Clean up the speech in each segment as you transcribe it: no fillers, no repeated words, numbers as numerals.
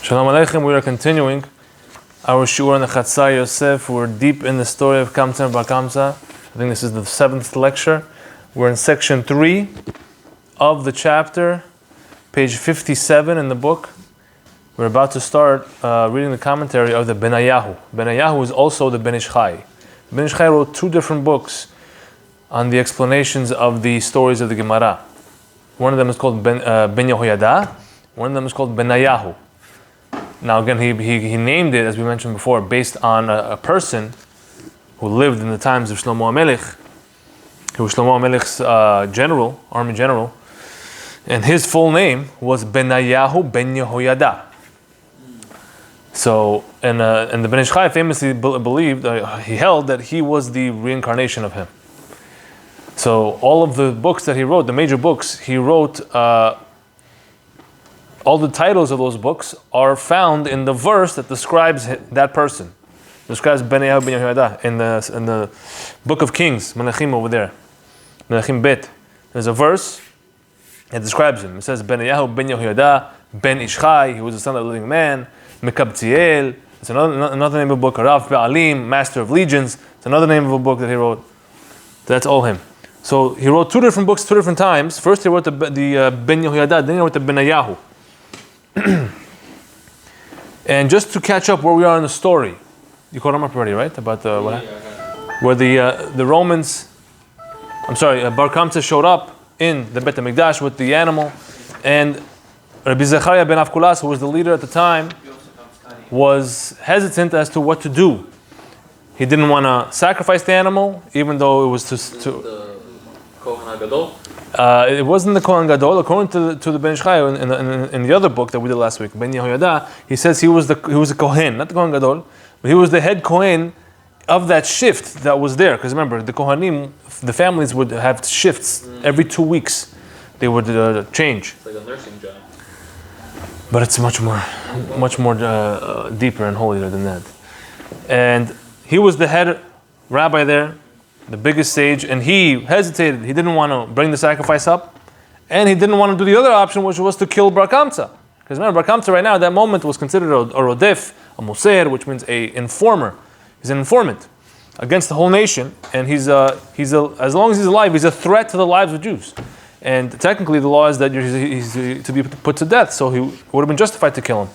Shalom Aleichem, we are continuing our shiur on the Chatzar Yosef. We're deep in the story of Kamtza and Bar Kamtza. I think this is the 7th lecture. We're in section 3 of the chapter, page 57 in the book. We're about to start reading the commentary of the Benayahu. Benayahu is also the Ben Ish Chai. Ben Ish Chai wrote 2 different books on the explanations of the stories of the Gemara. One of them is called Ben Yehoyada. One of them is called Benayahu. Now again, he named it, as we mentioned before, based on a person who lived in the times of Shlomo HaMelech. He was Shlomo HaMelech's general, army general, and his full name was Benayahu ben Yehoyada. So, and the Ben Ish Chai famously believed, he held that he was the reincarnation of him. So all of the books that he wrote, the major books, he wrote, all the titles of those books are found in the verse that describes that person. Describes Benayahu ben Yehoyada in the book of Kings, Melachim over there, Melachim Bet. There's a verse that describes him. It says Benayahu ben Yehoyada ben Ish Chai. He was the son of the living man. Mekabtziel. It's another name of a book. Rav Ba'alim, master of legions. It's another name of a book that he wrote. That's all him. So he wrote 2 different books, 2 different times. First he wrote the Ben Yehoyada, then he wrote the Benayahu. And just to catch up where we are in the story, you caught him up already, right? About where the Romans, Bar Kamtza showed up in the Bet HaMikdash with the animal, and Rabbi Zechariah ben Avkulas, who was the leader at the time, was hesitant as to what to do. He didn't want to sacrifice the animal, even though it was to Kohen HaGadol. It wasn't the Kohen Gadol. According to the Ben Ish Chai in the other book that we did last week, Ben Yehoyada, he says he was a Kohen, not the Kohen Gadol, but he was the head Kohen of that shift that was there. Because remember, the Kohanim, the families would have shifts every 2 weeks. They would change. It's like a nursing job. But it's much more deeper and holier than that. And he was the head rabbi there, the biggest sage, and he hesitated. He didn't want to bring the sacrifice up, and he didn't want to do the other option, which was to kill Bar Kamtza. Because remember, Bar Kamtza right now at that moment was considered a rodef, a moser, which means a informer. He's an informant against the whole nation, and he's as long as he's alive, he's a threat to the lives of Jews. And technically, the law is that he's to be put to death, so he would have been justified to kill him.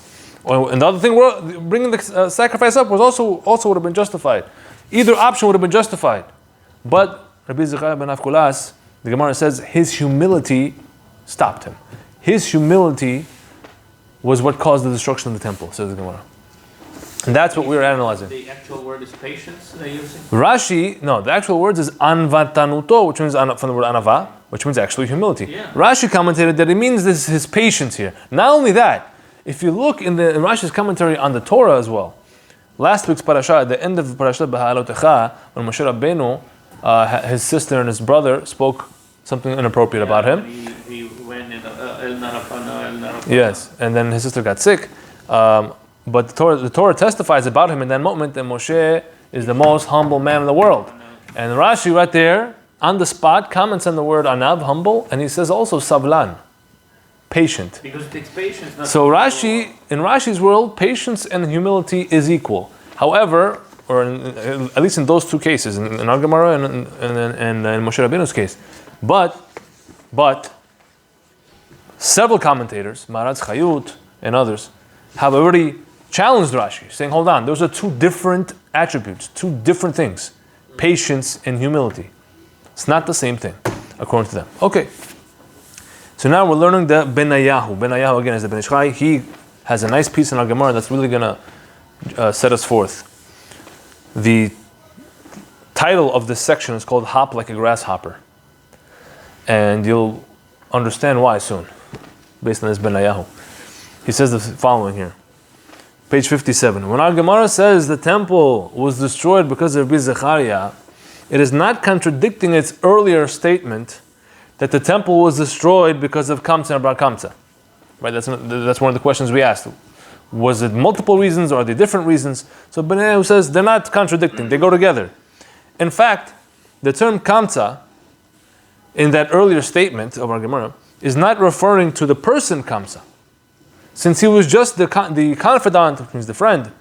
And the other thing, bringing the sacrifice up was also would have been justified. Either option would have been justified. But Rabbi Zechariah ben Avkulas, the Gemara says, his humility stopped him. His humility was what caused the destruction of the temple, says the Gemara. And that's what we're analyzing. The actual word is patience they're using? The actual word is anvatanuto, which means from the word anava, which means actually humility. Yeah. Rashi commented that it means this his patience here. Not only that, if you look in Rashi's commentary on the Torah as well, last week's parasha, at the end of the parasha, Beha'alotecha, when Moshe Rabbeinu, his sister and his brother spoke something inappropriate about him. He went in El Narafana. Yes, and then his sister got sick. But the Torah testifies about him in that moment that Moshe is the most humble man in the world. And Rashi right there, on the spot, comments on the word anav, humble, and he says also savlan, patient. Because it takes patience. Not So in Rashi's world, patience and humility is equal. However, or at least in those 2 cases, in our Gemara and in Moshe Rabbeinu's case. But several commentators, Maharatz Chayut and others, have already challenged Rashi, saying, hold on, those are 2 different attributes, 2 different things. Patience and humility. It's not the same thing, according to them. Okay. So now we're learning the Benayahu. Benayahu, again, is the Ben Ish Chai. He has a nice piece in our Gemara that's really going to set us forth. The title of this section is called Hop Like a Grasshopper. And you'll understand why soon, based on this Benayahu. He says the following here. Page 57. When our Gemara says the temple was destroyed because of Rabbi Zechariah, it is not contradicting its earlier statement that the temple was destroyed because of Kamtza and Bar Kamtza. Right? That's one of the questions we asked. Was it multiple reasons or are they different reasons? So Benayahu says they're not contradicting, they go together. In fact, the term Kamtza in that earlier statement of our Gemara is not referring to the person Kamtza. since he was just the confidant, which means the friend,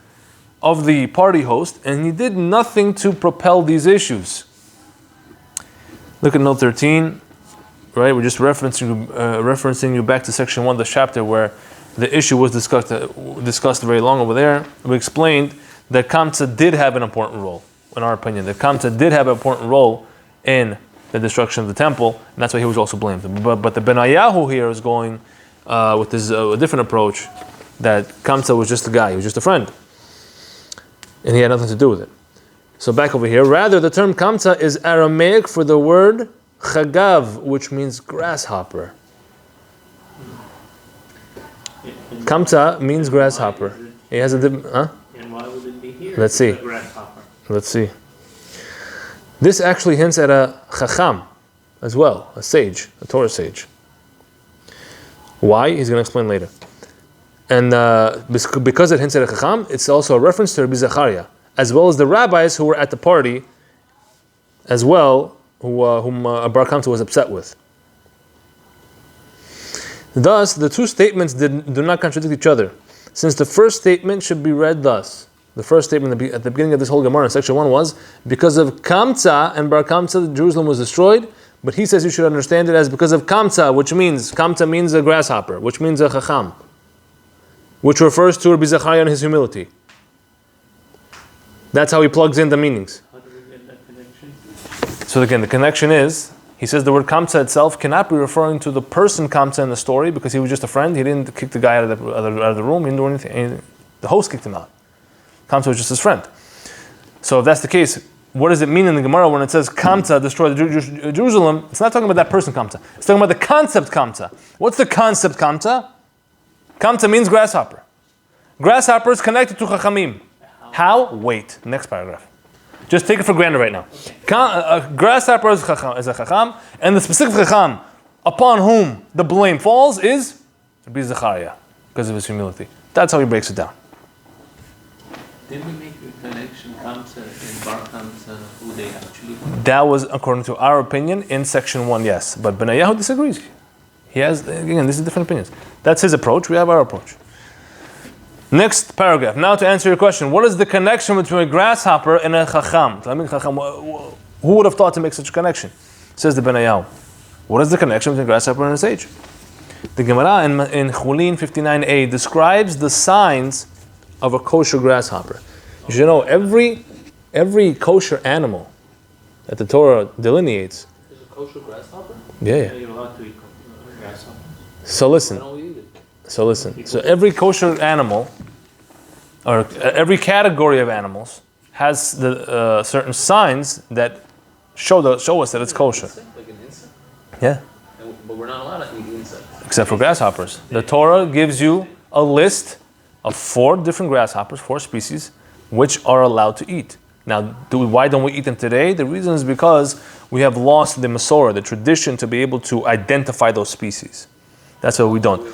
of the party host, and he did nothing to propel these issues. Look at note 13, right? We're just referencing you back to section 1 of the chapter where the issue was discussed very long over there. We explained that Kamtza did have an important role, in our opinion. That Kamtza did have an important role in the destruction of the temple, and that's why he was also blamed. But the Benayahu here is going with this a different approach, that Kamtza was just a guy, he was just a friend, and he had nothing to do with it. So back over here, rather the term Kamtza is Aramaic for the word chagav, which means grasshopper. Kamtza means grasshopper. He has a And why would it be here? Let's see. Grasshopper. Let's see. This actually hints at a chacham as well, a sage, a Torah sage. Why? He's going to explain later. And because it hints at a chacham, it's also a reference to Rabbi Zachariah, as well as the rabbis who were at the party, as well, whom Bar Kamtza was upset with. Thus, the two statements do not contradict each other, since the first statement should be read thus. The first statement at the beginning of this whole Gemara in section 1 was, because of Kamtza and Bar Kamtza, Jerusalem was destroyed, but he says you should understand it as because of Kamtza, which means, Kamtza means a grasshopper, which means a chacham, which refers to Rabbi Zachariah and his humility. That's how he plugs in the meanings. How do we get that connection? So again, the connection is, he says the word Kamtza itself cannot be referring to the person Kamtza in the story, because he was just a friend. He didn't kick the guy out of the room. He didn't do anything. The host kicked him out. Kamtza was just his friend. So if that's the case, what does it mean in the Gemara when it says Kamtza destroyed Jerusalem? It's not talking about that person Kamtza. It's talking about the concept Kamtza. What's the concept Kamtza? Kamtza means grasshopper. Grasshopper is connected to Chachamim. How? Wait. Next paragraph. Just take it for granted right now. Grasshopper is a Chacham, and the specific Chacham upon whom the blame falls is Rabbi Zachariah, because of his humility. That's how he breaks it down. Did we make a connection, Kamtza and Bar Kamtza, who they actually were? That was according to our opinion in section 1, yes. But Benayahu disagrees. He has, again, these are different opinions. That's his approach, we have our approach. Next paragraph. Now to answer your question, what is the connection between a grasshopper and a chacham? Who would have thought to make such a connection? Says the Benayahu. What is the connection between a grasshopper and a sage? The Gemara in Chulin 59a describes the signs of a kosher grasshopper. You should know every kosher animal that the Torah delineates. Is a kosher grasshopper? Yeah. You're allowed to eat grasshoppers. So listen. Why don't we eat it? So listen, so every kosher animal, or every category of animals, has the certain signs that show us that it's kosher. Like an insect? Yeah. But we're not allowed to eat insects. Except for grasshoppers. The Torah gives you a list of 4 different grasshoppers, 4 species, which are allowed to eat. Now, why don't we eat them today? The reason is because we have lost the Masorah, the tradition to be able to identify those species. That's why we don't.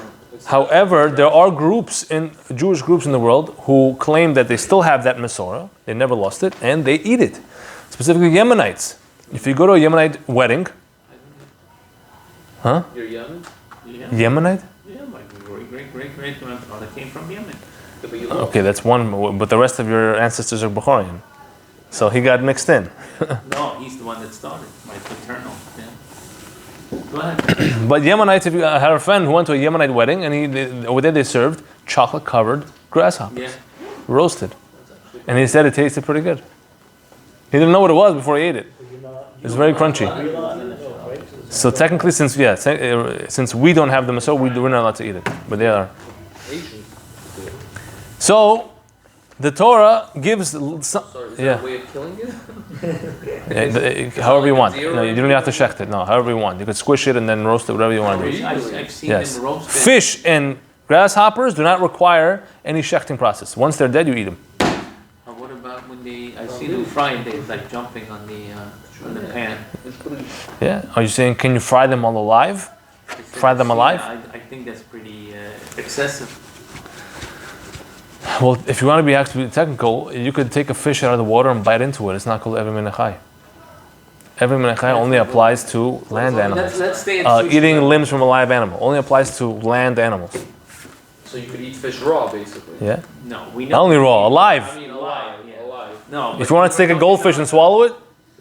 However, there are Jewish groups in the world who claim that they still have that Masorah, they never lost it, and they eat it. Specifically Yemenites. If you go to a Yemenite wedding, huh? You're Yemen? Yeah. Yemenite? Yeah, my great-great-great-grandfather came from Yemen. Okay, that's one, but the rest of your ancestors are Bukharian. So he got mixed in. No, he's the one that started, my paternal. Yeah. Go ahead. But Yemenites, if you had a friend who went to a Yemenite wedding, and over there they served chocolate-covered grasshoppers, Yeah. roasted. And he said it tasted pretty good. He didn't know what it was before he ate it. It was very crunchy. So technically, since we don't have the Masorah, we're not allowed to eat it, but they are. So the Torah gives some. Sorry, is that a way of killing it? However you want. No, you don't have to shecht it. No, however you want. You could squish it and then roast it, whatever you want to do. I've seen Yes. them roasted. Fish and grasshoppers do not require any shechting process. Once they're dead, you eat them. What about when I see them frying, they're like jumping on the pan. Yeah. Are you saying can you fry them all alive? Fry them alive? I think that's pretty excessive. Well, if you want to be actually technical, you could take a fish out of the water and bite into it. It's not called Ever Menachai. Ever Menachai only applies to land animals. Let's stay in Eating limbs from a live animal only applies to land animals. So you could eat fish raw, basically. Yeah. No, we Not know. only raw, alive. I mean, Alive, alive, yeah. alive. No. If you want to take a goldfish and swallow it,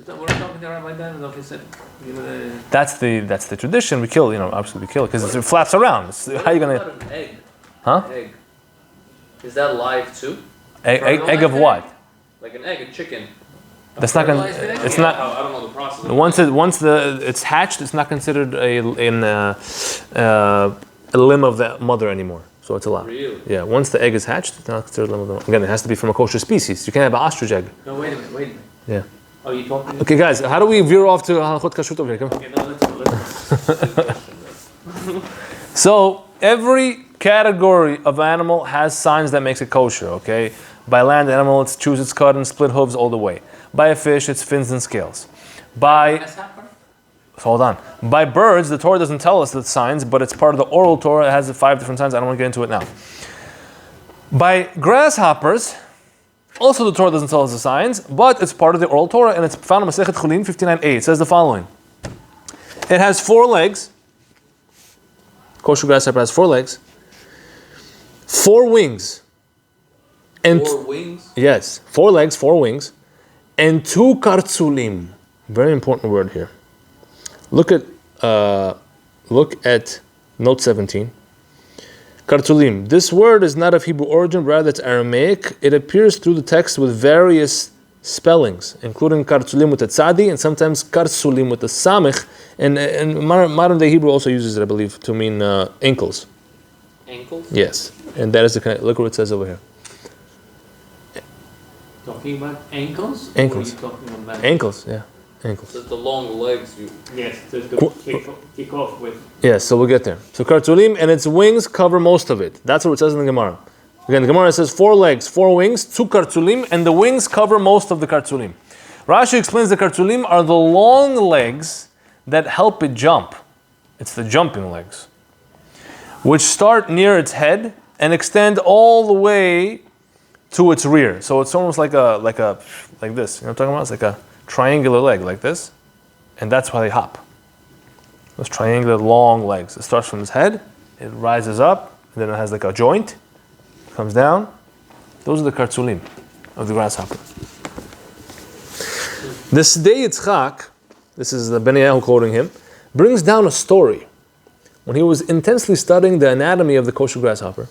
We're not talking to Rabbi Dan. He said, that's the tradition. We kill, obviously we kill it because it flaps around. How are you gonna? What about an egg? Huh? Egg. Is that live too? Egg of what? Like an egg, a chicken. That's not gonna. fertilized egg? It's Yeah, not. I don't know the process. Once it's hatched, it's not considered a limb of the mother anymore. So it's allowed. Really? Yeah. Once the egg is hatched, it's not considered a limb of the mother. Again, it has to be from a kosher species. You can't have an ostrich egg. no, wait a minute. Yeah. Oh, you talking? Okay, guys, how do we veer off to halachot kashrut over here? Come on. Okay, no, let's go. So every category of animal has signs that makes it kosher. Okay. By land animal, it's choose its cut and split hooves all the way. By a fish, it's fins and scales. By Grasshopper? hold on. By birds, the Torah doesn't tell us the signs, but it's part of the oral Torah. It has the 5 different signs. I don't want to get into it now. By grasshoppers, also the Torah doesn't tell us the signs, but it's part of the oral Torah, and it's found in Masechet Chulin 59a. It says the following. It has 4 legs. Kosher grasshopper has 4 legs. 4 wings. And 4 wings. yes, 4 legs, 4 wings, and 2 karthulim. Very important word here. Look at note 17. Karthulim. This word is not of Hebrew origin, rather it's Aramaic. It appears through the text with various spellings, including Karthulim with the tzadi and sometimes Karthulim with the samich. And modern day Hebrew also uses it, I believe, to mean ankles. Ankles? Yes, and that is the kind. Look what it says over here. Talking about ankles? Ankles. Or are you talking about Ankles, yeah, ankles. So the long legs. Yes, to kick off with. Yes, so we'll get there. So Karthulim and its wings cover most of it. That's what it says in the Gemara. Again, the Gemara says 4 legs, 4 wings, 2 Karthulim, and the wings cover most of the Karthulim. Rashi explains the Karthulim are the long legs that help it jump. It's the jumping legs, which start near its head and extend all the way to its rear. So it's almost like this. You know what I'm talking about? It's like a triangular leg like this, and that's why they hop. Those triangular long legs. It starts from its head, it rises up, and then it has like a joint, comes down. Those are the karthulim of the grasshopper. This day Yitzchak, this is the Benayahu quoting him, brings down a story when he was intensely studying the anatomy of the kosher grasshopper.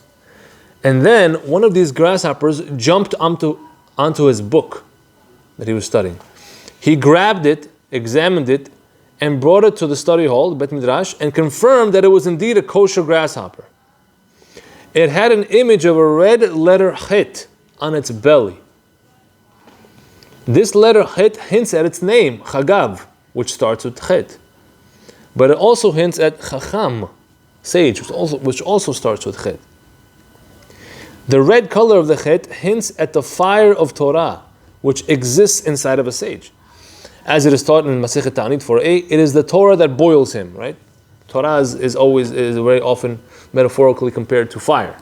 And then one of these grasshoppers jumped onto his book that he was studying. He grabbed it, examined it, and brought it to the study hall, the Bet Midrash, and confirmed that it was indeed a kosher grasshopper. It had an image of a red letter Chet on its belly. This letter Chet hints at its name, Chagav, which starts with Chet. But it also hints at Chacham, sage, which also starts with Chet. The red color of the Chet hints at the fire of Torah, which exists inside of a sage. As it is taught in Masechet Ta'anit 4a, it is the Torah that boils him, right? Torah is very often metaphorically compared to fire.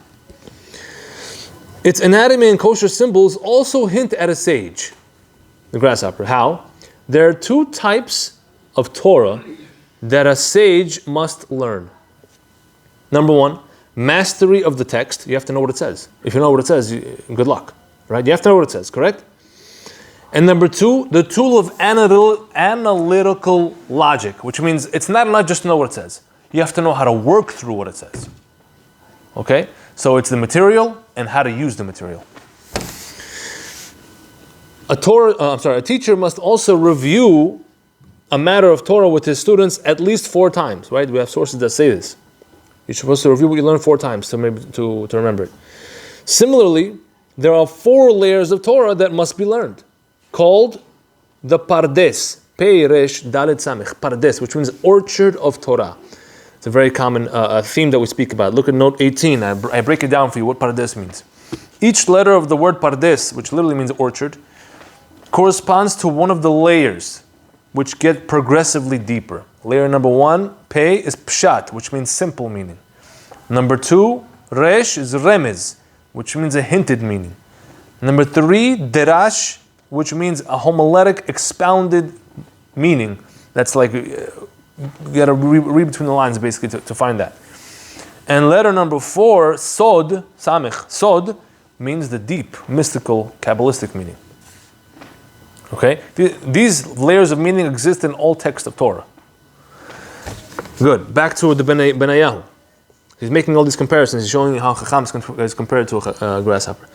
Its anatomy and kosher symbols also hint at a sage, the grasshopper. How? There are 2 types of Torah that a sage must learn. Number 1, mastery of the text. You have to know what it says. If you know what it says, good luck, right? You have to know what it says, correct? And number 2, the tool of analytical logic, which means it's not enough just to know what it says. You have to know how to work through what it says. Okay? So it's the material and how to use the material. A teacher must also review a matter of Torah with his students at least 4 times, right? We have sources that say this. You're supposed to review what you learned 4 times to remember it. Similarly, there are 4 layers of Torah that must be learned, called the Pardes, Pei Resh Dalet Samech, Pardes, which means orchard of Torah. It's a very common theme that we speak about. Look at note 18. I break it down for you what Pardes means. Each letter of the word Pardes, which literally means orchard, corresponds to one of the layers, which get progressively deeper. Layer number 1, Pei, is Pshat, which means simple meaning. Number 2, Resh, is Remez, which means a hinted meaning. Number 3, Derash, which means a homiletic, expounded meaning. That's like, you gotta read between the lines basically to find that. And letter number 4, Sod, Samech, Sod, means the deep, mystical, Kabbalistic meaning. Okay? These layers of meaning exist in all texts of Torah. Good. Back to the Benayahu. He's making all these comparisons. He's showing how Chacham is compared to a grasshopper.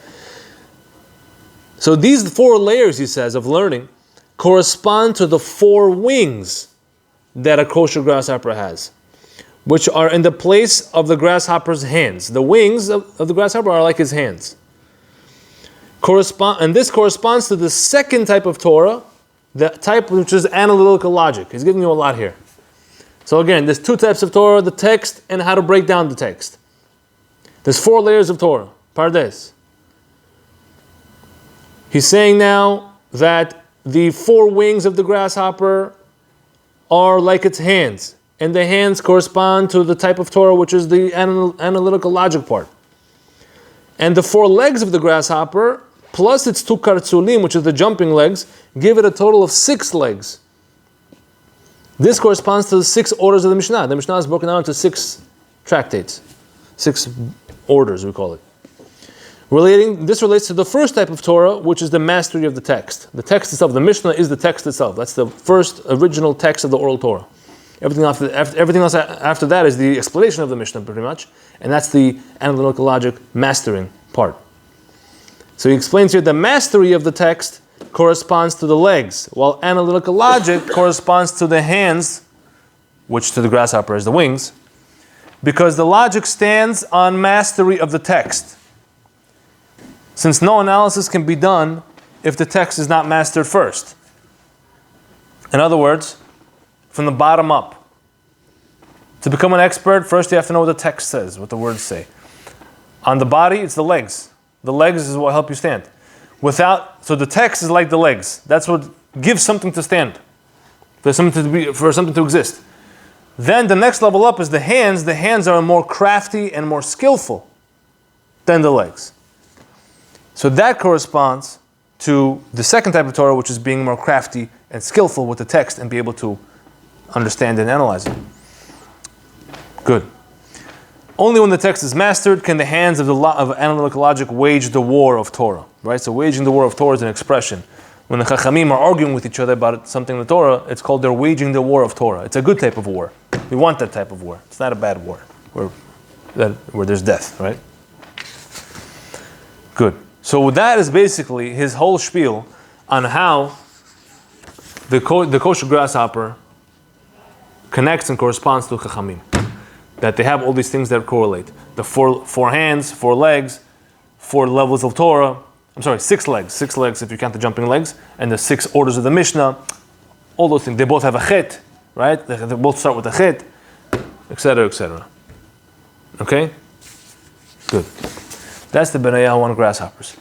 So these 4 layers, he says, of learning correspond to the 4 wings that a kosher grasshopper has, which are in the place of the grasshopper's hands. The wings of the grasshopper are like his hands. And this corresponds to the second type of Torah, the type which is analytical logic. He's giving you a lot here. So again, there's 2 types of Torah, the text and how to break down the text. There's 4 layers of Torah, pardes. He's saying now that the 4 wings of the grasshopper are like its hands, and the hands correspond to the type of Torah which is the analytical logic part. And the 4 legs of the grasshopper, plus its 2 Karthulim, which is the jumping legs, give it a total of 6 legs. This corresponds to the 6 orders of the Mishnah. The Mishnah is broken down into 6 tractates, 6 orders, we call it. This relates to the first type of Torah, which is the mastery of the text. The text itself, the Mishnah is the text itself. That's the first original text of the oral Torah. Everything else after that is the explanation of the Mishnah, pretty much, and that's the analytical logic mastering part. So he explains here the mastery of the text corresponds to the legs, while analytical logic corresponds to the hands, which to the grasshopper is the wings, because the logic stands on mastery of the text. Since no analysis can be done if the text is not mastered first. In other words, from the bottom up. To become an expert, first you have to know what the text says, what the words say. On the body, it's the legs. The legs is what help you stand. So the text is like the legs. That's what gives something to stand. For something to exist. Then the next level up is the hands. The hands are more crafty and more skillful than the legs. So that corresponds to the second type of Torah, which is being more crafty and skillful with the text and be able to understand and analyze it. Good. Only when the text is mastered can the hands of analytical logic wage the war of Torah. Right? So waging the war of Torah is an expression. When the Chachamim are arguing with each other about something in the Torah, it's called they're waging the war of Torah. It's a good type of war. We want that type of war. It's not a bad war where there's death, right? Good. So that is basically his whole spiel on how the kosher grasshopper connects and corresponds to Chachamim. That they have all these things that correlate. The four hands, 4 legs, 4 levels of Torah. 6 legs. 6 legs if you count the jumping legs. And the 6 orders of the Mishnah. All those things. They both have a chet, right? They both start with a chet, etc., etc. Okay? Good. That's the Benayahu on grasshoppers.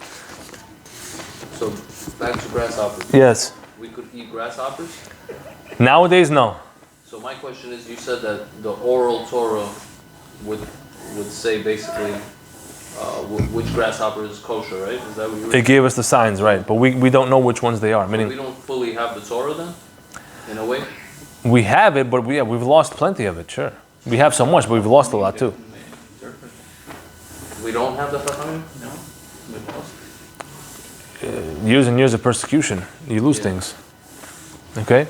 So, back to grasshoppers. Yes. We could eat grasshoppers? Nowadays, no. So my question is, you said that the oral Torah would say basically which grasshopper is kosher, right? Is that what you were saying? It gave us the signs, right? But we don't know which ones they are. Meaning, we don't fully have the Torah then, in a way? We have it, but we've lost plenty of it, sure. We have so much, but we've lost a lot too. We don't have the Chachamim? No. We lost. Years and years of persecution, you lose things. Okay?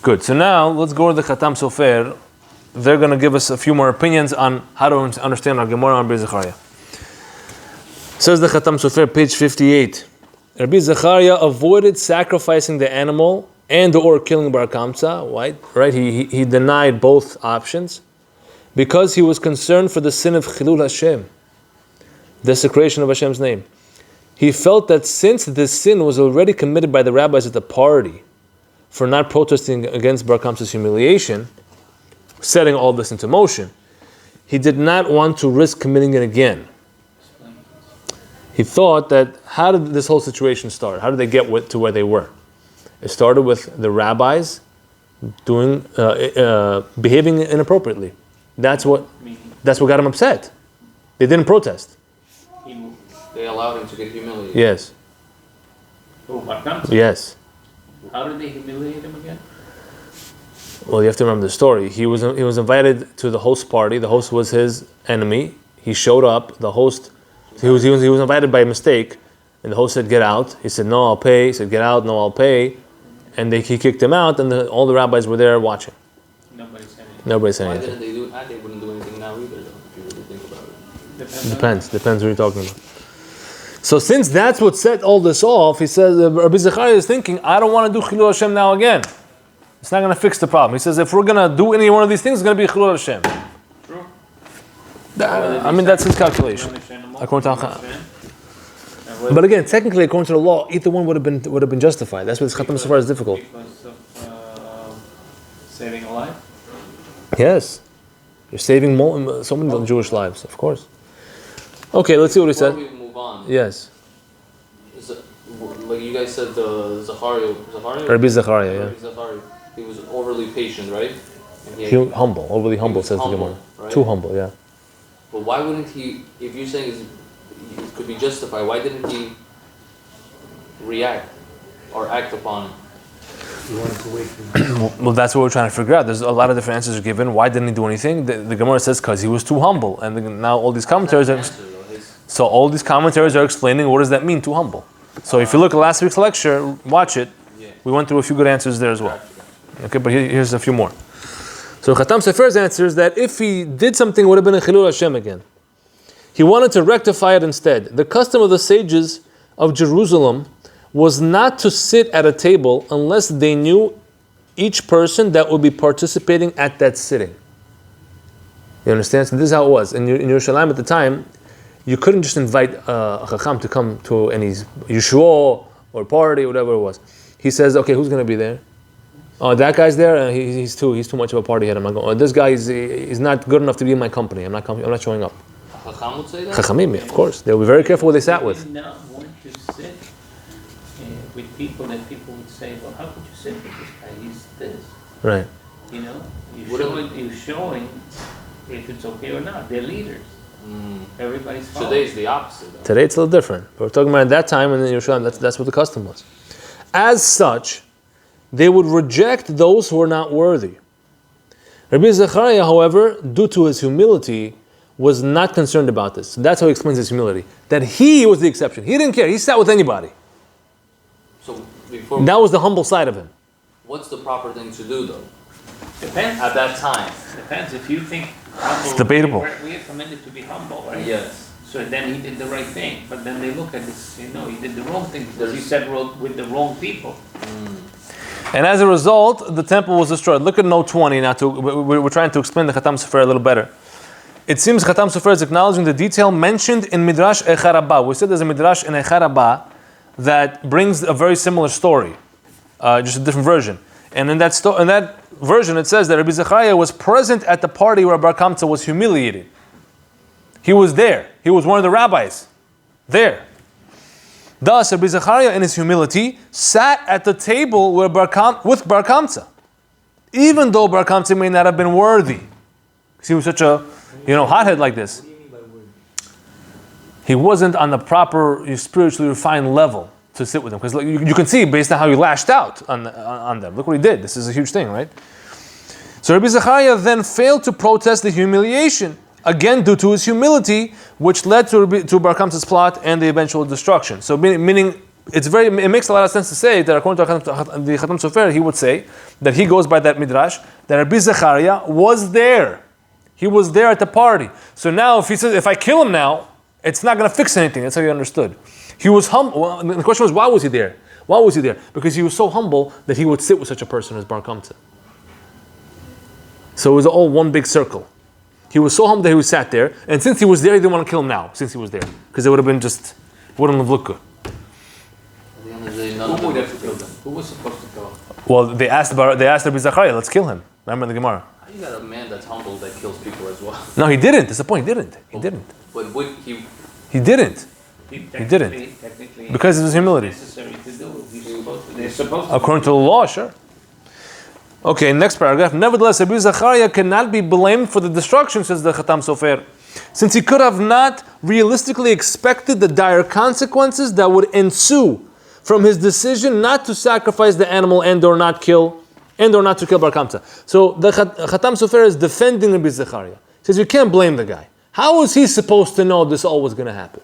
Good. So now let's go to the Khatam Sofer. They're going to give us a few more opinions on how to understand our Gemara on Rabbi Zechariah. Says the Khatam Sofer, page 58. Rabbi Zechariah avoided sacrificing the animal and or killing Bar Kamtza. Right? He denied both options because he was concerned for the sin of Chilul Hashem, desecration of Hashem's name. He felt that since this sin was already committed by the rabbis at the party for not protesting against Bar Kamtza's humiliation, setting all this into motion, he did not want to risk committing it again. He thought that, how did this whole situation start? How did they get to where they were? It started with the rabbis behaving inappropriately. That's what got him upset. They didn't protest. They allowed him to get humiliated. Yes. Oh, Bar Kamtza. Yes. How did they humiliate him again? Well, you have to remember the story. He was invited to the host party. The host was his enemy. He showed up. The host, he was invited by mistake, and the host said, "Get out." He said, "No, I'll pay." He said, "Get out." "No, I'll pay." And he kicked him out, and all the rabbis were there watching. Nobody said anything. Nobody said Why anything. didn't they do it? They wouldn't do anything now either, though, if you really think about it. Depends what you're talking about. So since that's what set all this off, he says, Rabbi Zechariah is thinking, I don't want to do Chilul Hashem now again. It's not going to fix the problem. He says, if we're going to do any one of these things, it's going to be Chilul Hashem. True. That's his calculation. According to But again, technically, according to the law, either one would have been justified. That's why this Khatam Sofar is difficult. Because of saving a life? Yes. You're saving so many Jewish lives, of course. Okay, let's see what he said. Before we move on, Yes. like you guys said, the Zachariah? Rabbi Zechariah, yeah. Rabbi Zachariah, he was overly patient, right? And Overly humble, says the Gemara. Right? Too humble, yeah. But why wouldn't he, if you're saying it could be justified, why didn't he react or act upon it? Well, that's what we're trying to figure out. There's a lot of different answers given. Why didn't he do anything? The Gemara says because he was too humble. And now all these commentaries are... So all these commentaries are explaining what does that mean, too humble. So if you look at last week's lecture, watch it. We went through a few good answers there as well. Okay, but here's a few more. So Khatam Sefer's answer is that if he did something, it would have been a Chilul Hashem again. He wanted to rectify it instead. The custom of the sages of Jerusalem was not to sit at a table unless they knew each person that would be participating at that sitting. You understand? So this is how it was. In Yerushalayim at the time, you couldn't just invite a Chacham to come to any Yeshua or party, whatever it was. He says, okay, who's going to be there? Oh, that guy's there. He's too much of a party head. I'm not going. Oh, this guy he's not good enough to be in my company. I'm not showing up. Chacham would say that? Chachamim, of course. They'll be very careful what they sat with. He did not want to sit with people that people would say, well, how could you sit with this guy? He's this. Right. You know, you're showing if it's okay or not. They're leaders. Everybody's following. Today's the opposite, though. Today it's a little different. But we're talking about at that time, and then Yerushalayim, that's what the custom was. As such, they would reject those who are not worthy. Rabbi Zechariah, however, due to his humility, was not concerned about this. So that's how he explains his humility. That he was the exception. He didn't care. He sat with anybody. So that was the humble side of him. What's the proper thing to do, though? Depends. At that time. Depends. If you think humble, it's debatable. We are commanded to be humble, right? Yes. So then he did the right thing. But then they look at this, he did the wrong thing because he said with the wrong people. And as a result, the temple was destroyed. Look at note 20 now. We're trying to explain the Khatam Sofer a little better. It seems Khatam Sofer is acknowledging the detail mentioned in Midrash Echad Rabbah. We said there's a Midrash in Echad Rabbah that brings a very similar story, just a different version. And in that version, it says that Rabbi Zechariah was present at the party where Bar Kamtza was humiliated. He was there. He was one of the rabbis there. Thus, Rabbi Zechariah, in his humility, sat at the table with Bar Kamtza, even though Bar Kamtza may not have been worthy, because he was such a hothead like this. What do you mean by word? He wasn't on the proper spiritually refined level to sit with them, because you can see based on how he lashed out on them. Look what he did. This is a huge thing, right? So Rabbi Zechariah then failed to protest the humiliation, again due to his humility, which led to Bar Kamtza's plot and the eventual destruction. So meaning it makes a lot of sense to say that according to the Khatam Sofer, he would say that he goes by that midrash that Rabbi Zechariah was there. He was there at the party. So now if he says, if I kill him now, it's not going to fix anything. That's how he understood. He was humble. Well, the question was, why was he there? Why was he there? Because he was so humble that he would sit with such a person as Bar Kamtza. So it was all one big circle. He was so humble that he was sat there, and since he was there, he didn't want to kill him now, since he was there. Because it would have been wouldn't have looked good. At the end of the day, none Who of them would have have to kill them. Who was supposed to go? Well, they asked Rabbi Zechariah, let's kill him. Remember the Gemara? How you got a man that's humble that kills people as well? No, he didn't. That's the point. He didn't. But would he? He didn't. He didn't. Technically, Because of his humility. necessary to do. They're supposed to. According to the law, sure. Okay, next paragraph. Nevertheless, Rabbi Zechariah cannot be blamed for the destruction, says the Khatam Sofer, since he could have not realistically expected the dire consequences that would ensue from his decision not to sacrifice the animal and or not kill and or not to kill Bar Kamtza. So the Khatam Sofer is defending Rabbi Zechariah. He says you can't blame the guy. How was he supposed to know this all was going to happen?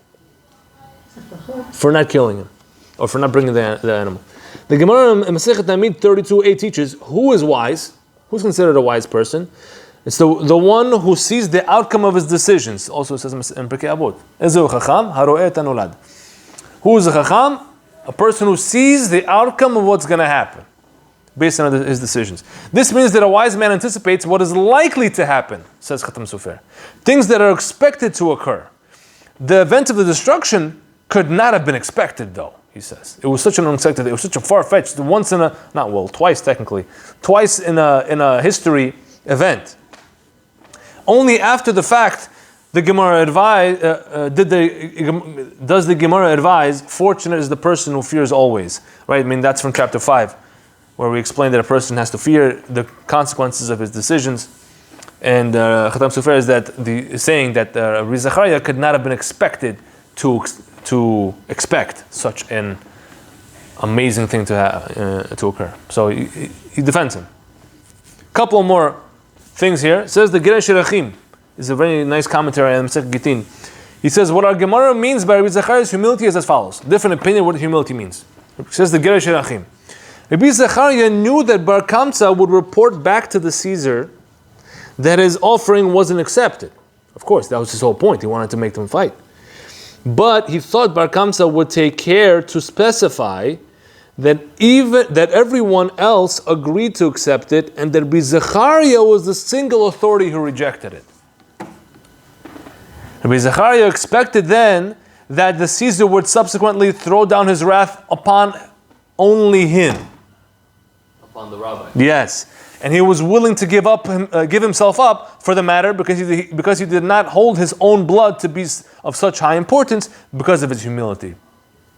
For not killing him, or for not bringing the animal. The Gemara in Masechet Tamid 32a teaches who is wise. Who's considered a wise person? It's the one who sees the outcome of his decisions. Also it says in Pirkei Avot. Ezehu chacham haroeh et hanolad. Who is a chacham? A person who sees the outcome of what's going to happen based on his decisions. This means that a wise man anticipates what is likely to happen, says Khatam Sofer. Things that are expected to occur. The event of the destruction could not have been expected, though, he says. It was such an unexpected, it was such a far-fetched, twice technically, twice in a history event. Only after the fact, the Gemara does the Gemara advise, fortunate is the person who fears always, right? I mean, that's from chapter 5, where we explain that a person has to fear the consequences of his decisions. And Khatam Sofer is saying that Rabbi Zechariah could not have been expected to expect such an amazing thing to occur. So he defends him. Couple more things here. It says the Geresh Rachim is a very nice commentary on Masechet Gittin. He says what our Gemara means by Rabbi Zechariah's humility is as follows. Different opinion what humility means. It says the Geresh Rachim. Rabbi Zechariah knew that Bar Kamtza would report back to the Caesar that his offering wasn't accepted. Of course, that was his whole point. He wanted to make them fight. But he thought Bar Kamtza would take care to specify that everyone else agreed to accept it, and that Rabbi Zechariah was the single authority who rejected it. Rabbi Zechariah expected then that the Caesar would subsequently throw down his wrath upon only him. Upon the rabbi. Yes. And he was willing to give himself up for the matter because he did not hold his own blood to be of such high importance because of his humility.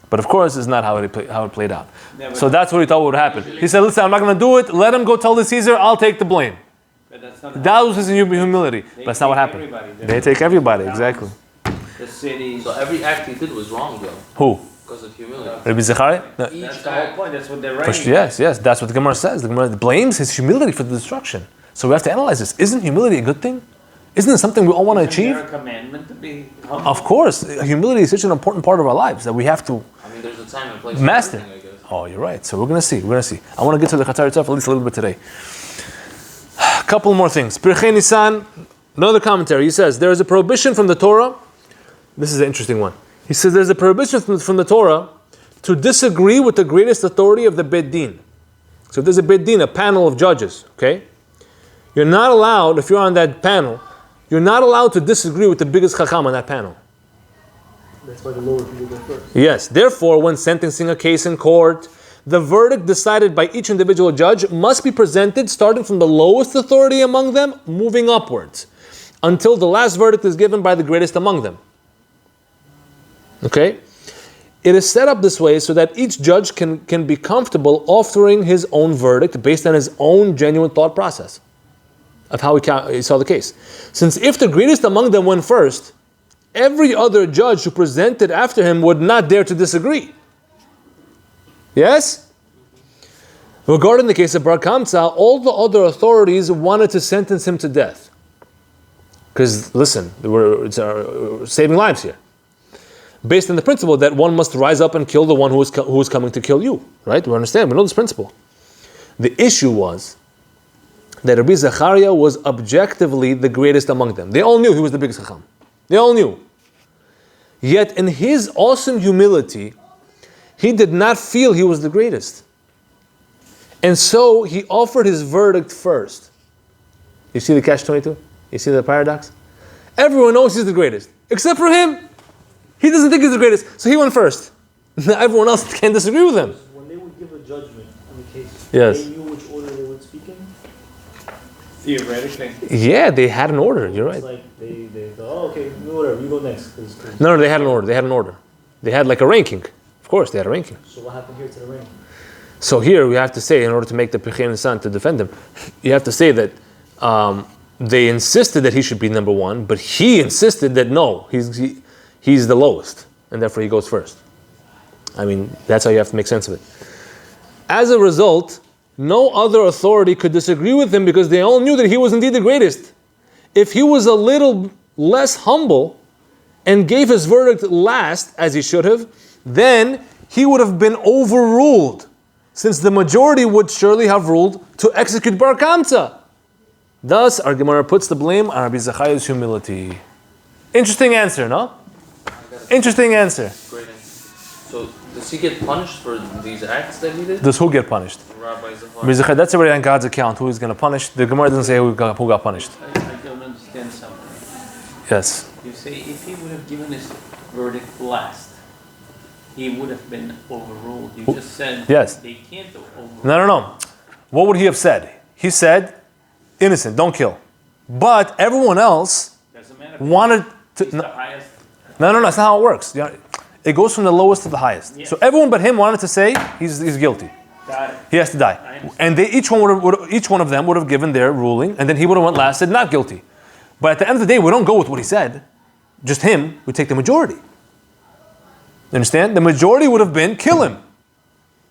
But of course, it's not how it played out. So that's what he thought would happen. He said, listen, I'm not going to do it. Let him go tell the Caesar, I'll take the blame. That was his humility. But that's not what happened. They take everybody, exactly. The city. So every act he did was wrong, though. Who? Because of humility. Rabbi Zechariah? No. That's the whole point. That's what they're writing. Yes, that's what the Gemara says. The Gemara blames his humility for the destruction. So we have to analyze this. Isn't humility a good thing? Isn't it something we all want to achieve? Is there a commandment to be humble? Of course. Humility is such an important part of our lives that we have to There's a time and place master. for everything, I guess. Oh, you're right. So we're going to see. I want to get to the Chatzar itself at least a little bit today. A couple more things. Pirchei Nisan, another commentary. He says, there is a prohibition from the Torah. This is an interesting one. He says, there's a prohibition from the Torah to disagree with the greatest authority of the Beit Din. So if there's a Beit Din, a panel of judges, okay? You're not allowed, if you're on that panel, you're not allowed to disagree with the biggest chacham on that panel. That's why the lower people go first. Yes. Therefore, when sentencing a case in court, the verdict decided by each individual judge must be presented starting from the lowest authority among them, moving upwards, until the last verdict is given by the greatest among them. Okay? It is set up this way so that each judge can be comfortable offering his own verdict based on his own genuine thought process of how he saw the case. Since if the greatest among them went first, every other judge who presented after him would not dare to disagree. Yes? Regarding the case of Bar Kamtza, all the other authorities wanted to sentence him to death. Because, listen, we're saving lives here. Based on the principle that one must rise up and kill the one who is coming to kill you. Right? We understand, we know this principle. The issue was that Rabbi Zechariah was objectively the greatest among them. They all knew he was the biggest chacham. They all knew. Yet in his awesome humility, he did not feel he was the greatest. And so he offered his verdict first. You see the catch-22? You see the paradox? Everyone knows he's the greatest, except for him. He doesn't think he's the greatest, so he went first. Everyone else can't disagree with him. When they would give a judgment on the case, yes, they knew which order they would speak in? Theoretically. Yeah, they had an order, you're right. It's like they thought, okay, whatever, you go next. No, they had an order. They had like a ranking. Of course, they had a ranking. So what happened here to the ranking? So here we have to say, in order to make the Pirchei Nisan to defend him, you have to say that they insisted that he should be number one, but he insisted that no, he's the lowest, and therefore he goes first. I mean, that's how you have to make sense of it. As a result, no other authority could disagree with him because they all knew that he was indeed the greatest. If he was a little less humble and gave his verdict last, as he should have, then he would have been overruled, since the majority would surely have ruled to execute Bar Kamtza. Thus, our Gemara puts the blame on Rabbi Zachariah's humility. Interesting answer, no? Interesting answer. Great answer. So, does he get punished for these acts that he did? Does who get punished? Rabbi Zachariah. That's already on God's account. Who is going to punish? The Gemara doesn't say who got punished. I don't understand something. Yes. You say if he would have given his verdict last, he would have been overruled. You just said Yes. they can't overrule. No. What would he have said? He said, innocent, don't kill. But everyone else Doesn't matter. wanted to... He's the highest. No, that's not how it works. It goes from the lowest to the highest. Yes. So everyone but him wanted to say he's guilty. Got it. He has to die. And each one of them would have given their ruling, and then he would have went last, said not guilty. But at the end of the day, we don't go with what he said. Just him, we take the majority. You understand? The majority would have been kill him.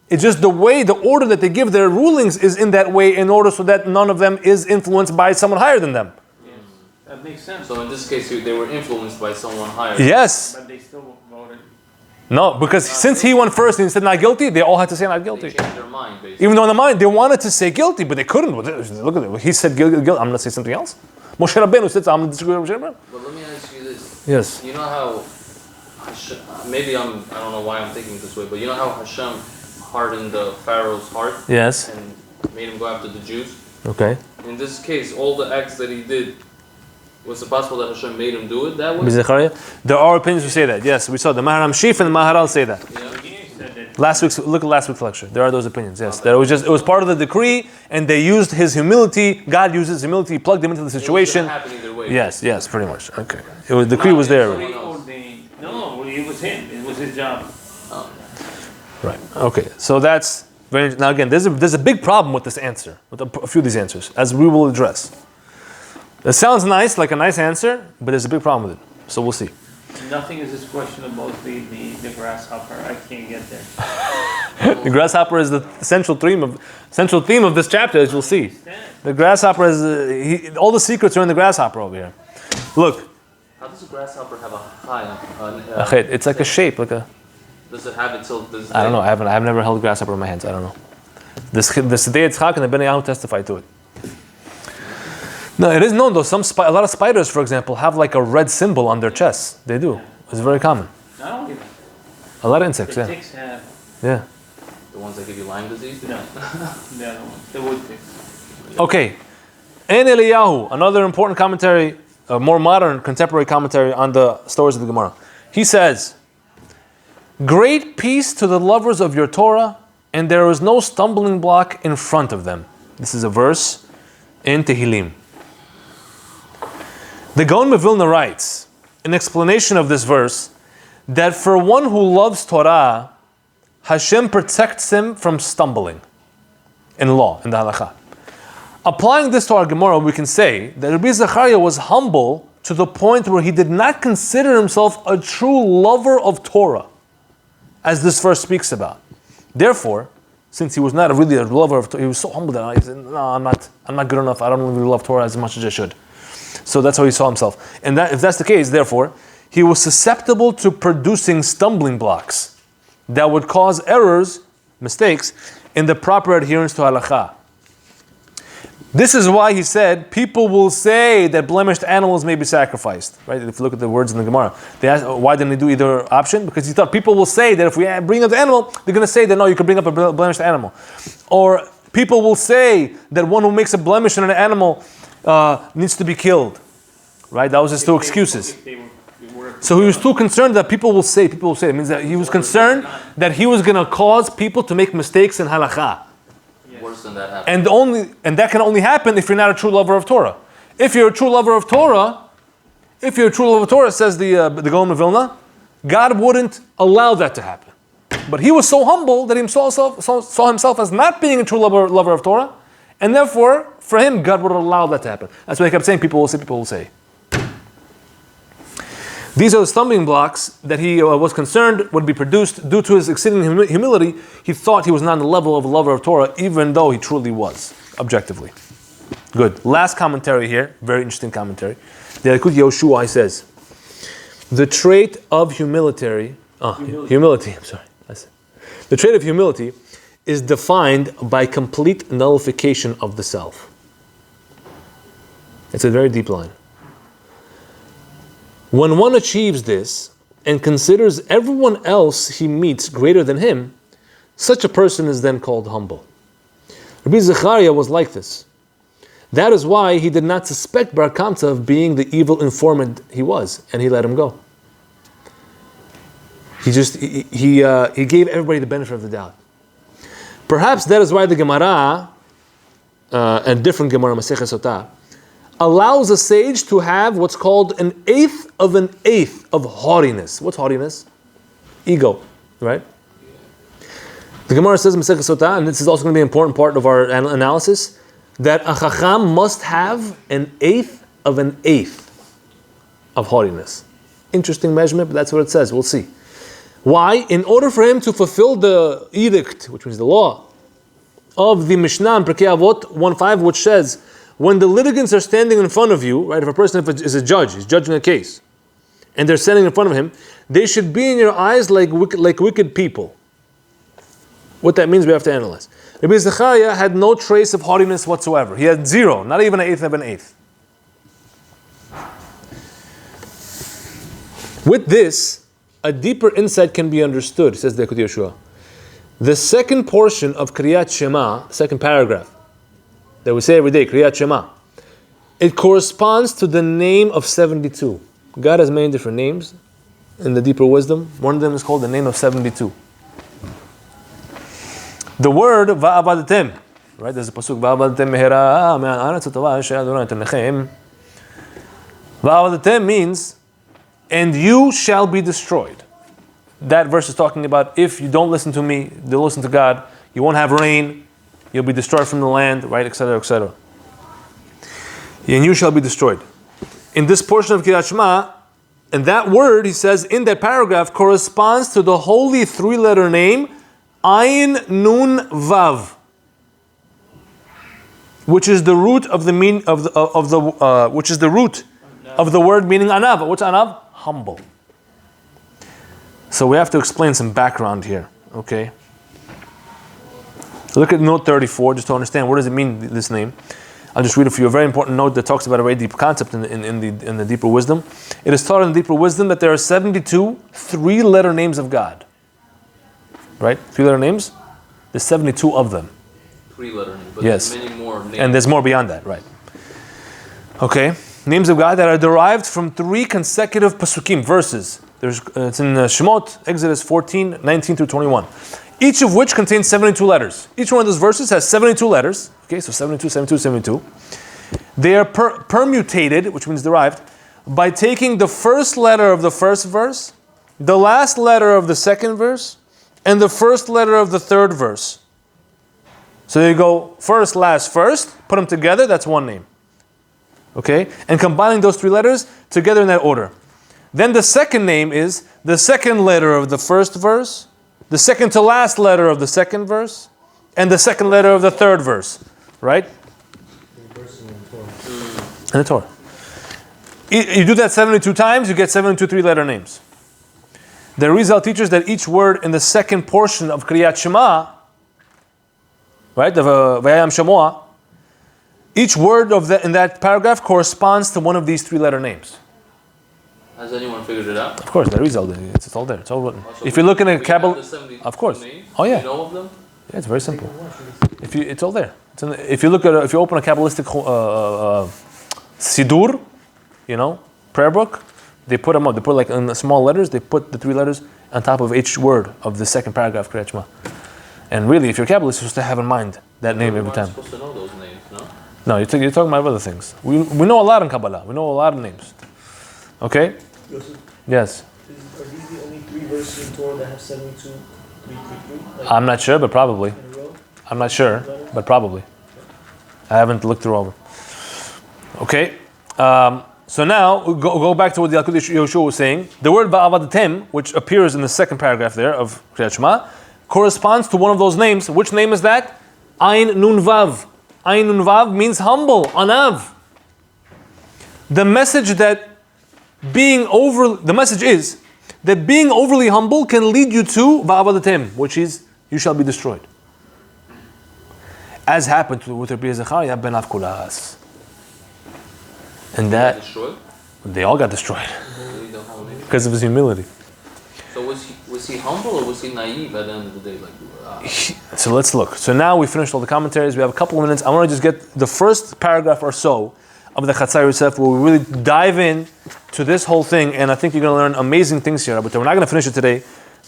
It's just the order that they give their rulings is in that way in order so that none of them is influenced by someone higher than them. Yes. That makes sense. So in this case, they were influenced by someone higher. Yes. But they still voted. No, because since he went first and he said not guilty, they all had to say not They guilty. changed their mind, basically. Even though in the mind they wanted to say guilty, but they couldn't. Look at it. He said guilty. I'm going to say something else. Moshe Rabbeinu said, I'm going to disagree with Moshe Rabbeinu. But let me ask you this. Yes. You know how Hashem, maybe I don't know why I'm thinking this way, but you know how Hashem hardened the Pharaoh's heart Yes. and made him go after the Jews? Okay. In this case, all the acts that he did, was it possible that Hashem made him do it that way? Zechariah? There are opinions who say that. Yes, we saw the Maharam Shif and the Maharal say that. Yeah. Look at last week's lecture. There are those opinions. Yes, that it was part of the decree, and they used his humility. God used his humility, plugged him into the situation. It was gonna happen either way. Yes, pretty much. Okay, the decree was there. Already. No, it was him. It was his job. Oh. Right. Okay. So that's very. Now again, there's a big problem with this answer, with a few of these answers, as we will address. It sounds nice, like a nice answer, but there's a big problem with it. So we'll see. Nothing is this question about the grasshopper. I can't get there. The grasshopper is the central theme of this chapter, as you'll see. The grasshopper is all the secrets are in the grasshopper over here. Look. How does a grasshopper have a high? It's like a shape, like a. Does it have it till this day? I don't know. I've never held a grasshopper in my hands. I don't know. This day Yitzchak and the Benayahu testified to it. No, it is known though. A lot of spiders, for example, have like a red symbol on their chests. They do. It's very common. Not only that. A lot of insects. The Yeah. ticks have. Yeah. The ones that give you Lyme disease? No. The other ones. The wood ticks. Okay. And Eliyahu, another important commentary, a more modern, contemporary commentary on the stories of the Gemara. He says, "Great peace to the lovers of your Torah, and there is no stumbling block in front of them." This is a verse in Tehillim. The Gaon of Vilna writes, in explanation of this verse, that for one who loves Torah, Hashem protects him from stumbling in law, in the halakha. Applying this to our Gemara, we can say that Rabbi Zachariah was humble to the point where he did not consider himself a true lover of Torah, as this verse speaks about. Therefore, since he was not really a lover of Torah, he was so humble that he said, "No, I'm not good enough. I don't really love Torah as much as I should." So that's how he saw himself. And if that's the case, therefore, he was susceptible to producing stumbling blocks that would cause errors, mistakes, in the proper adherence to halakha. This is why he said, people will say that blemished animals may be sacrificed. Right? If you look at the words in the Gemara, they asked, why didn't they do either option? Because he thought people will say that if we bring up the animal, they're going to say that no, you can bring up a blemished animal. Or people will say that one who makes a blemish in an animal needs to be killed. Right? That was his two excuses. So he was too concerned that people will say. It means that he was concerned that he was going to cause people to make mistakes in halakha. Worse than that happened. And that can only happen if you're not a true lover of Torah. If you're a true lover of Torah, says the Gaon of Vilna, God wouldn't allow that to happen. But he was so humble that he saw himself as not being a true lover of Torah, and therefore, for him, God would allow that to happen. That's why he kept saying, people will say. These are the stumbling blocks that he was concerned would be produced due to his exceeding humility. He thought he was not on the level of a lover of Torah, even though he truly was, objectively. Good. Last commentary here, very interesting commentary. The Likut Yoshua says, the trait of humility. I'm sorry. The trait of humility is defined by complete nullification of the self. It's a very deep line. When one achieves this and considers everyone else he meets greater than him, such a person is then called humble. Rabbi Zechariah was like this. That is why he did not suspect Bar Kamtza of being the evil informant he was, and he let him go. He gave everybody the benefit of the doubt. Perhaps that is why the Gemara, a different Gemara, Masechet Sotah, allows a sage to have what's called an eighth of haughtiness. What's haughtiness? Ego, right? The Gemara says in Masechet Sotah, and this is also going to be an important part of our analysis, that a chacham must have an eighth of haughtiness. Interesting measurement, but that's what it says. We'll see. Why? In order for him to fulfill the edict, which was the law, of the Mishnah in Pirkei Avot 1.5, which says, when the litigants are standing in front of you, right, if a person is a judge, he's judging a case, and they're standing in front of him, they should be in your eyes like wicked people. What that means, we have to analyze. Rabbi Zechariah had no trace of haughtiness whatsoever. He had zero, not even an eighth of an eighth. With this, a deeper insight can be understood, says the Likut Yoshua. The second portion of Kriyat Shema, second paragraph, that we say every day, Kriyat Shema, it corresponds to the name of 72. God has many different names in the deeper wisdom. One of them is called the name of 72. The word Va'avadetem, right? There's a pasuk Va'avadetem mehera me'an aretz tova she'Adonai noten lechem. Va'avadetem means, and you shall be destroyed. That verse is talking about if you don't listen to me, don't listen to God, you won't have rain, you'll be destroyed from the land, right, etc., etc. And you shall be destroyed. In this portion of Kriyat Shema, and that word, he says, in that paragraph, corresponds to the holy three-letter name, Ayin Nun Vav, which is the root of the which is the root of the word meaning Anav. What's Anav? Humble. So we have to explain some background here, okay? Look at note 34, just to understand what does it mean, this name. I'll just read it for you. A very important note that talks about a very deep concept in the deeper wisdom. It is taught in the deeper wisdom that there are 72 three-letter names of God. Right? Three-letter names? There's 72 of them. Three-letter names, but yes. There's many more names. And there's more beyond that, right? Okay. Names of God that are derived from 3 consecutive pasukim, verses. It's in Shemot, Exodus 14, 19 through 21. Each of which contains 72 letters. Each one of those verses has 72 letters. Okay, so 72, 72, 72. They are permutated, which means derived, by taking the first letter of the first verse, the last letter of the second verse, and the first letter of the third verse. So you go first, last, first, put them together, that's one name. Okay? And combining those 3 letters together in that order. Then the second name is the second letter of the first verse, the second to last letter of the second verse, and the second letter of the third verse. Right? In the Torah. You do that 72 times, you get 72 3-letter names. The Rizal teaches that each word in the second portion of Kriyat Shema, right, of Vayayam Shamoah, each word in that paragraph corresponds to one of these 3-letter names. Has anyone figured it out? Of course, the Rizal, it's all there, it's all written. Also, if you look in a Kabbalah, of course. Names, oh yeah. Do you know of them? Yeah, it's very simple. It's all there. If you open a Kabbalistic Sidur, prayer book, they put them up. They put like in the small letters. They put the 3 letters on top of each word of the second paragraph of Kriyat Shema. And really, if you're a Kabbalist, you're supposed to have in mind that name every time. You're supposed to know those names, no? No, you're talking about other things. We know a lot in Kabbalah. We know a lot of names. Okay? Yosef, Yes. are these the only 3 verses in Torah that have 72, 3, 3, 3? I'm not sure, but probably. In a row? I'm not sure, but probably. I haven't looked through all of them. Okay? So now, we go back to what the Yalkut Yoshua was saying. The word Ba'avadim, which appears in the second paragraph there of Kriyat Shema, corresponds to one of those names. Which name is that? Ayin Nun Vav. Ayin Nun Vav means humble, anav. The message is that being overly humble can lead you to Ba'avadim, which is, you shall be destroyed. As happened with Rabbi Zechariah ben Avkulas. And that destroyed? They all got destroyed because of his humility. So was he humble or was he naive at the end of the day? So let's look. So now we finished all the commentaries. We have a couple of minutes. I want to just get the first paragraph or so of the Chatzar Yosef, where we really dive in to this whole thing. And I think you're going to learn amazing things here. But we're not going to finish it today.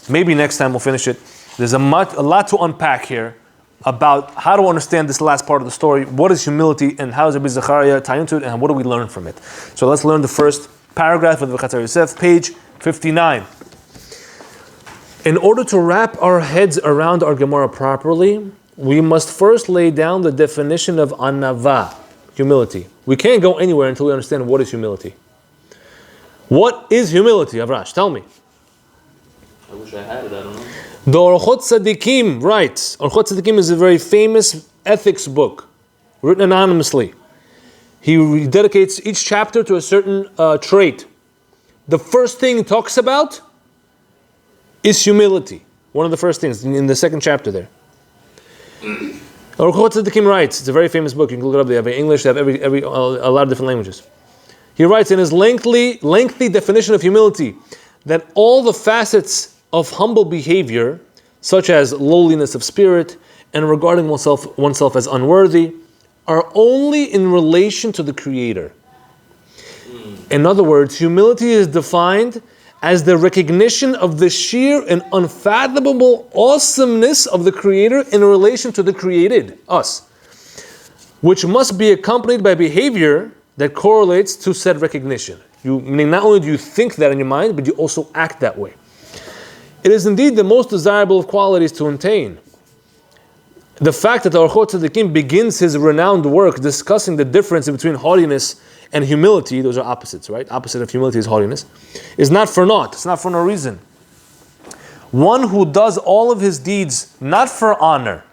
Maybe next time we'll finish it. There's a lot to unpack here about how to understand this last part of the story. What is humility and how does Rabbi Zechariah tie into it and what do we learn from it? So let's learn the first paragraph of the Chatzar Yosef, page 59. In order to wrap our heads around our Gemara properly, we must first lay down the definition of anava, humility. We can't go anywhere until we understand what is humility. What is humility, Avrash? Tell me. I wish I had it, I don't know. The Orchot Tzadikim writes, Orchot Tzadikim is a very famous ethics book, written anonymously. He dedicates each chapter to a certain trait. The first thing he talks about is humility. One of the first things in the second chapter there. Orchot Tzadikim writes, it's a very famous book, you can look it up, they have English, they have a lot of different languages. He writes in his lengthy definition of humility that all the facets of humble behavior, such as lowliness of spirit and regarding oneself as unworthy, are only in relation to the Creator. In other words, humility is defined as the recognition of the sheer and unfathomable awesomeness of the Creator in relation to the created, us, which must be accompanied by behavior that correlates to said recognition. Meaning not only do you think that in your mind, but you also act that way. It is indeed the most desirable of qualities to attain. The fact that the Orchot Tzadikim begins his renowned work discussing the difference between haughtiness and humility, those are opposites, right? Opposite of humility is haughtiness, is not for naught, it's not for no reason. One who does all of his deeds not for honor,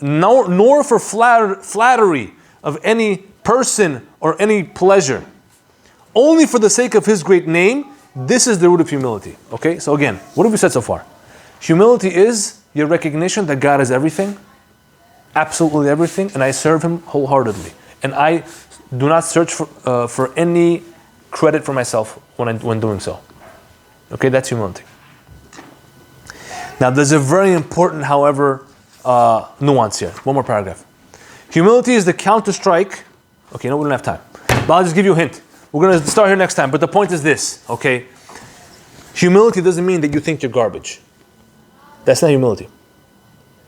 nor for flattery of any person or any pleasure, only for the sake of his great name, this is the root of humility. Okay, so again, what have we said so far? Humility is your recognition that God is everything, absolutely everything, and I serve Him wholeheartedly. And I do not search for any credit for myself when doing so. Okay, that's humility. Now, there's a very important, however, nuance here. One more paragraph. Humility is the counter-strike. Okay, no, we don't have time. But I'll just give you a hint. We're going to start here next time, but the point is this, okay? Humility doesn't mean that you think you're garbage. That's not humility.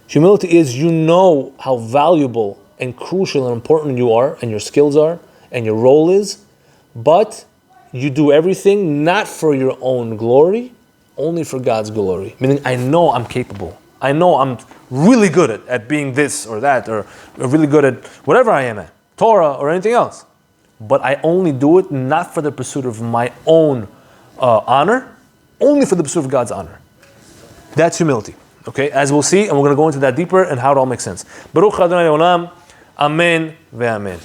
Humility is you know how valuable and crucial and important you are, and your skills are, and your role is, but you do everything not for your own glory, only for God's glory. Meaning, I know I'm capable. I know I'm really good at being this or that, or really good at whatever I am at, Torah or anything else. But I only do it not for the pursuit of my own honor, only for the pursuit of God's honor. That's humility. Okay, as we'll see, and we're going to go into that deeper and how it all makes sense. Baruch Adonai Olam, Amen ve'amen.